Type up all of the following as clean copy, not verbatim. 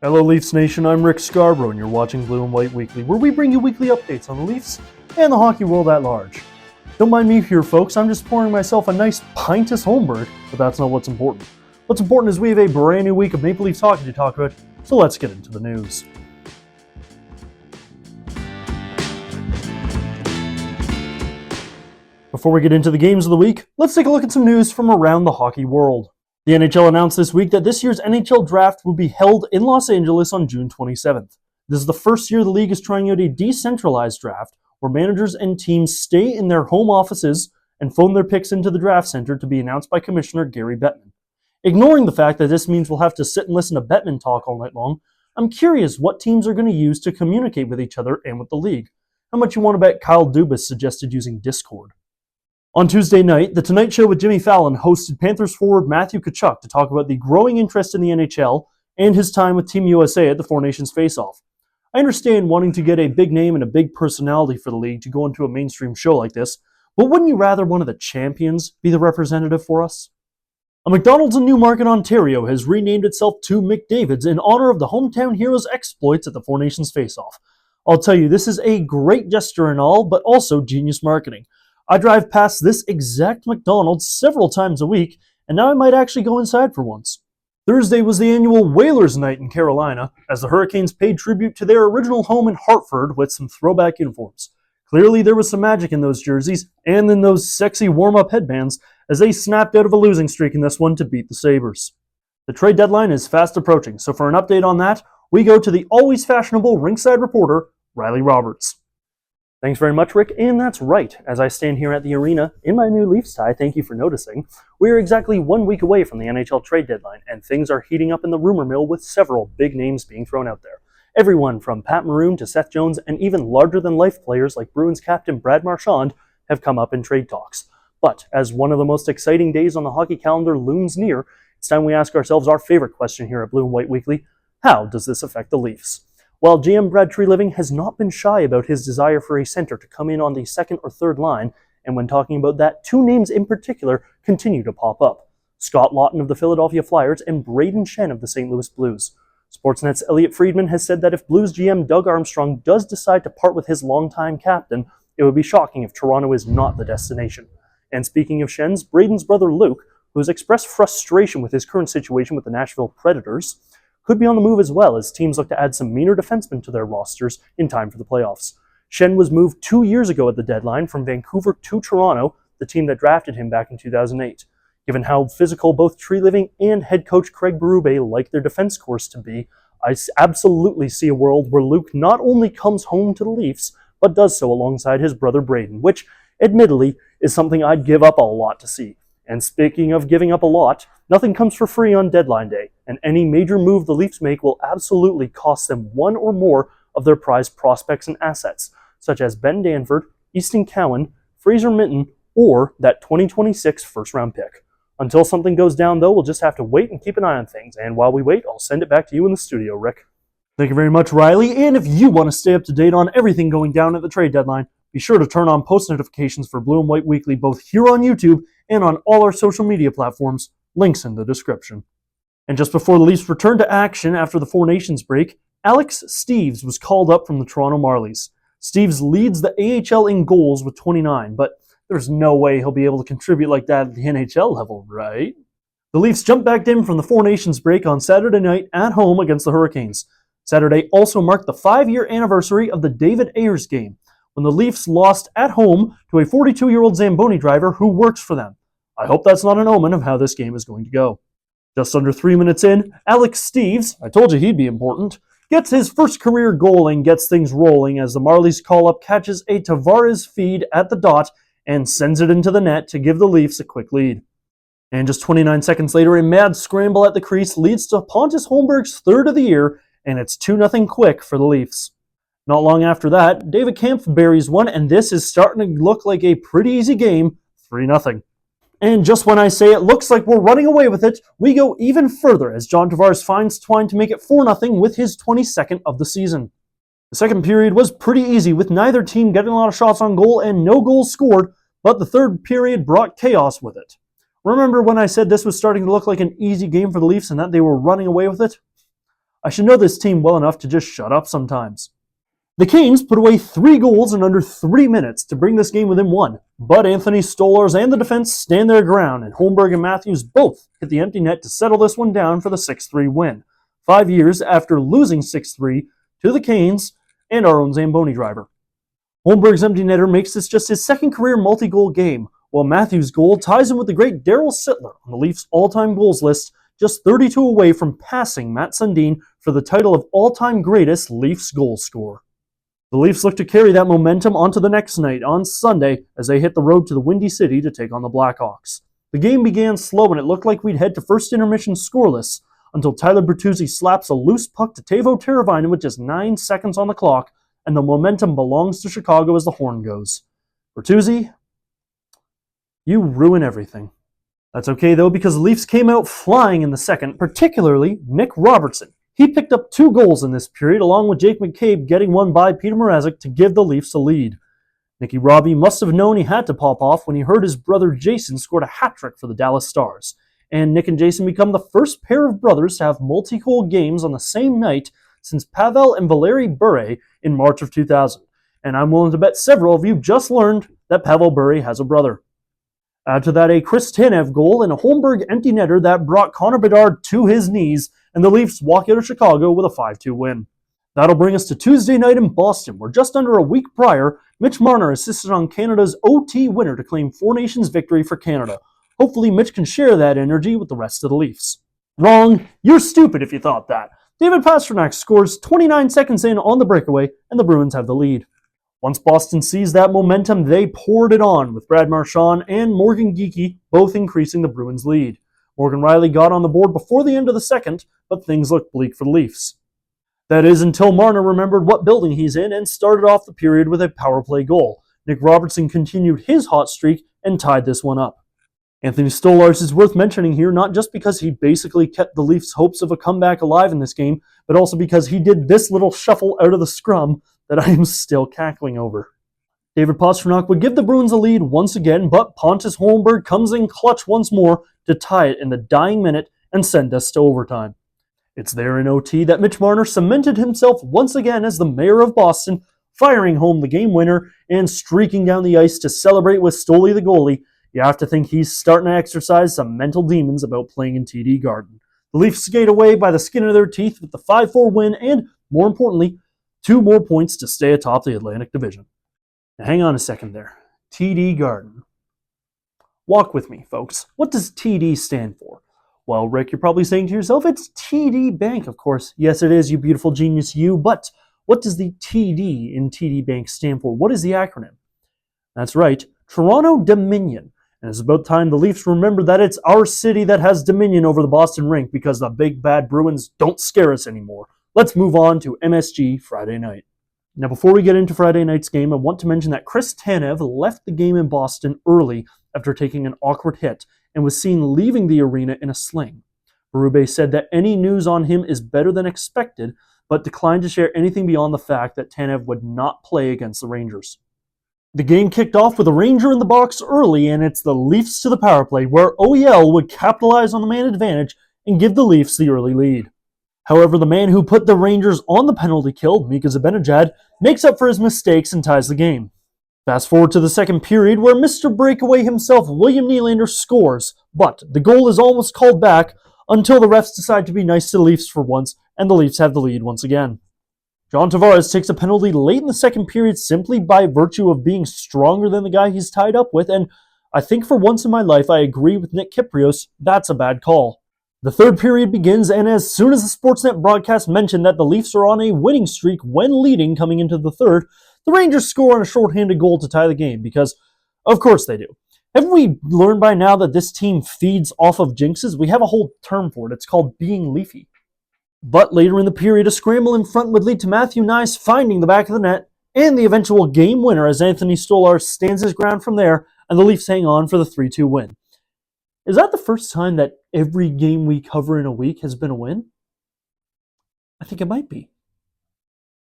Hello Leafs Nation, I'm Rick Scarborough and you're watching Blue and White Weekly, where we bring you weekly updates on the Leafs and the hockey world at large. Don't mind me here folks, I'm just pouring myself a nice pintous Holmberg, but that's not what's important. What's important is we have a brand new week of Maple Leafs hockey to talk about, so let's get into the news. Before we get into the games of the week, let's take a look at some news from around the hockey world. The NHL announced this week that this year's NHL draft will be held in Los Angeles on June 27th. This is the first year the league is trying out a decentralized draft where managers and teams stay in their home offices and phone their picks into the draft center to be announced by Commissioner Gary Bettman. Ignoring the fact that this means we'll have to sit and listen to Bettman talk all night long, I'm curious what teams are going to use to communicate with each other and with the league. How much you want to bet Kyle Dubas suggested using Discord? On Tuesday night, The Tonight Show with Jimmy Fallon hosted Panthers forward Matthew Tkachuk to talk about the growing interest in the NHL and his time with Team USA at the Four Nations Face-Off. I understand wanting to get a big name and a big personality for the league to go into a mainstream show like this, but wouldn't you rather one of the champions be the representative for us? A McDonald's in Newmarket, Ontario has renamed itself to McDavid's in honor of the hometown hero's exploits at the Four Nations Face-Off. I'll tell you, this is a great gesture and all, but also genius marketing. I drive past this exact McDonald's several times a week, and now I might actually go inside for once. Thursday was the annual Whalers Night in Carolina, as the Hurricanes paid tribute to their original home in Hartford with some throwback uniforms. Clearly there was some magic in those jerseys, and in those sexy warm-up headbands, as they snapped out of a losing streak in this one to beat the Sabres. The trade deadline is fast approaching, so for an update on that, we go to the always fashionable rinkside reporter, Riley Roberts. Thanks very much, Rick, and that's right. As I stand here at the arena in my new Leafs tie, thank you for noticing, we are exactly 1 week away from the NHL trade deadline, and things are heating up in the rumor mill with several big names being thrown out there. Everyone from Pat Maroon to Seth Jones and even larger-than-life players like Bruins captain Brad Marchand have come up in trade talks. But as one of the most exciting days on the hockey calendar looms near, it's time we ask ourselves our favorite question here at Blue and White Weekly: how does this affect the Leafs? While GM Brad Treliving has not been shy about his desire for a center to come in on the second or third line, and when talking about that, two names in particular continue to pop up: Scott Laughton of the Philadelphia Flyers and Braden Shen of the St. Louis Blues. Sportsnet's Elliot Friedman has said that if Blues GM Doug Armstrong does decide to part with his longtime captain, it would be shocking if Toronto is not the destination. And speaking of Shen's, Braden's brother Luke, who has expressed frustration with his current situation with the Nashville Predators, could be on the move as well as teams look to add some meaner defensemen to their rosters in time for the playoffs. Shen was moved 2 years ago at the deadline from Vancouver to Toronto, the team that drafted him back in 2008. Given how physical both Treliving and head coach Craig Berube like their defense course to be, I absolutely see a world where Luke not only comes home to the Leafs, but does so alongside his brother Braden, which, admittedly, is something I'd give up a lot to see. And speaking of giving up a lot, nothing comes for free on deadline day, and any major move the Leafs make will absolutely cost them one or more of their prized prospects and assets, such as Ben Danford, Easton Cowan, Fraser Minton, or that 2026 first-round pick. Until something goes down, though, we'll just have to wait and keep an eye on things, and while we wait, I'll send it back to you in the studio, Rick. Thank you very much, Riley, and if you want to stay up to date on everything going down at the trade deadline, be sure to turn on post notifications for Blue and White Weekly both here on YouTube and on all our social media platforms, links in the description. And just before the Leafs return to action after the Four Nations break, Alex Steeves was called up from the Toronto Marlies. Steeves leads the AHL in goals with 29, but there's no way he'll be able to contribute like that at the NHL level, right? The Leafs jumped back in from the Four Nations break on Saturday night at home against the Hurricanes. Saturday also marked the 5-year anniversary of the David Ayers game, when the Leafs lost at home to a 42-year-old Zamboni driver who works for them. I hope that's not an omen of how this game is going to go. Just under 3 minutes in, Alex Steeves, I told you he'd be important, gets his first career goal and gets things rolling as the Marlies call-up catches a Tavares feed at the dot and sends it into the net to give the Leafs a quick lead. And just 29 seconds later, a mad scramble at the crease leads to Pontus Holmberg's third of the year, and it's 2-0 quick for the Leafs. Not long after that, David Kampf buries one, and this is starting to look like a pretty easy game, 3-0. And just when I say it looks like we're running away with it, we go even further as John Tavares finds Twine to make it 4-0 with his 22nd of the season. The second period was pretty easy, with neither team getting a lot of shots on goal and no goals scored, but the third period brought chaos with it. Remember when I said this was starting to look like an easy game for the Leafs and that they were running away with it? I should know this team well enough to just shut up sometimes. The Canes put away 3 goals in under 3 minutes to bring this game within 1, but Anthony Stolarz and the defense stand their ground, and Holmberg and Matthews both hit the empty net to settle this one down for the 6-3 win, 5 years after losing 6-3 to the Canes and our own Zamboni driver. Holmberg's empty netter makes this just his second career multi-goal game, while Matthews' goal ties him with the great Darryl Sittler on the Leafs' all-time goals list, just 32 away from passing Matt Sundin for the title of all-time greatest Leafs goal scorer. The Leafs look to carry that momentum onto the next night on Sunday as they hit the road to the Windy City to take on the Blackhawks. The game began slow and it looked like we'd head to first intermission scoreless until Tyler Bertuzzi slaps a loose puck to Teuvo Teravainen with just 9 seconds on the clock, and the momentum belongs to Chicago as the horn goes. Bertuzzi, you ruin everything. That's okay though, because the Leafs came out flying in the second, particularly Nick Robertson. He picked up 2 goals in this period, along with Jake McCabe getting one by Peter Mrazek to give the Leafs a lead. Nicky Robbie must have known he had to pop off when he heard his brother Jason scored a hat-trick for the Dallas Stars. And Nick and Jason become the first pair of brothers to have multi-goal games on the same night since Pavel and Valeri Bure in March of 2000. And I'm willing to bet several of you just learned that Pavel Bure has a brother. Add to that a Chris Tanev goal and a Holmberg empty netter that brought Connor Bedard to his knees, and the Leafs walk out of Chicago with a 5-2 win. That'll bring us to Tuesday night in Boston, where just under a week prior, Mitch Marner assisted on Canada's OT winner to claim 4 Nations victory for Canada. Hopefully Mitch can share that energy with the rest of the Leafs. Wrong. You're stupid if you thought that. David Pastrnak scores 29 seconds in on the breakaway, and the Bruins have the lead. Once Boston seized that momentum, they poured it on, with Brad Marchand and Morgan Geekie both increasing the Bruins' lead. Morgan Riley got on the board before the end of the second, but things looked bleak for the Leafs. That is until Marner remembered what building he's in and started off the period with a power play goal. Nick Robertson continued his hot streak and tied this one up. Anthony Stolarz is worth mentioning here, not just because he basically kept the Leafs' hopes of a comeback alive in this game, but also because he did this little shuffle out of the scrum that I am still cackling over. David Pastrnak would give the Bruins a lead once again, but Pontus Holmberg comes in clutch once more to tie it in the dying minute and send us to overtime. It's there in OT that Mitch Marner cemented himself once again as the mayor of Boston, firing home the game winner and streaking down the ice to celebrate with Stoli the goalie. You have to think he's starting to exercise some mental demons about playing in TD Garden. The Leafs skate away by the skin of their teeth with the 5-4 win and, more importantly, 2 more points to stay atop the Atlantic Division. Now, hang on a second there. TD Garden. Walk with me, folks. What does TD stand for? Well, Rick, you're probably saying to yourself, it's TD Bank, of course. Yes, it is, you beautiful genius, you. But what does the TD in TD Bank stand for? What is the acronym? That's right, Toronto Dominion. And it's about time the Leafs remember that it's our city that has dominion over the Boston rink, because the big bad Bruins don't scare us anymore. Let's move on to MSG Friday night. Now, before we get into Friday night's game, I want to mention that Chris Tanev left the game in Boston early after taking an awkward hit and was seen leaving the arena in a sling. Berube said that any news on him is better than expected, but declined to share anything beyond the fact that Tanev would not play against the Rangers. The game kicked off with a Ranger in the box early, and it's the Leafs to the power play, where OEL would capitalize on the man advantage and give the Leafs the early lead. However, the man who put the Rangers on the penalty kill, Mika Zibanejad, makes up for his mistakes and ties the game. Fast forward to the second period, where Mr. Breakaway himself, William Nylander, scores, but the goal is almost called back until the refs decide to be nice to the Leafs for once, and the Leafs have the lead once again. John Tavares takes a penalty late in the second period simply by virtue of being stronger than the guy he's tied up with, and I think for once in my life I agree with Nick Kyprios, that's a bad call. The third period begins, and as soon as the Sportsnet broadcast mentioned that the Leafs are on a winning streak when leading coming into the third, the Rangers score on a shorthanded goal to tie the game, because of course they do. Haven't we learned by now that this team feeds off of jinxes? We have a whole term for it. It's called being leafy. But later in the period, a scramble in front would lead to Matthew Nice finding the back of the net and the eventual game winner as Anthony Stolarz stands his ground from there, and the Leafs hang on for the 3-2 win. Is that the first time that every game we cover in a week has been a win? I think it might be.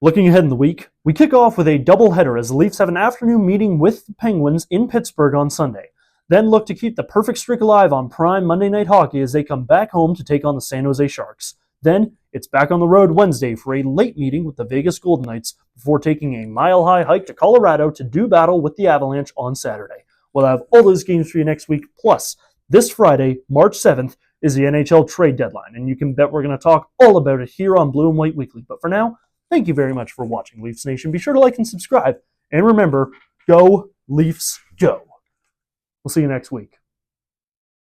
Looking ahead in the week, we kick off with a doubleheader as the Leafs have an afternoon meeting with the Penguins in Pittsburgh on Sunday. Then look to keep the perfect streak alive on prime Monday Night Hockey as they come back home to take on the San Jose Sharks. Then, It's back on the road Wednesday for a late meeting with the Vegas Golden Knights before taking a mile-high hike to Colorado to do battle with the Avalanche on Saturday. We'll have all those games for you next week. Plus, this Friday, March 7th, is the NHL trade deadline, and you can bet we're going to talk all about it here on Blue and White Weekly. But for now, thank you very much for watching, Leafs Nation. Be sure to like and subscribe. And remember, go Leafs, go. We'll see you next week.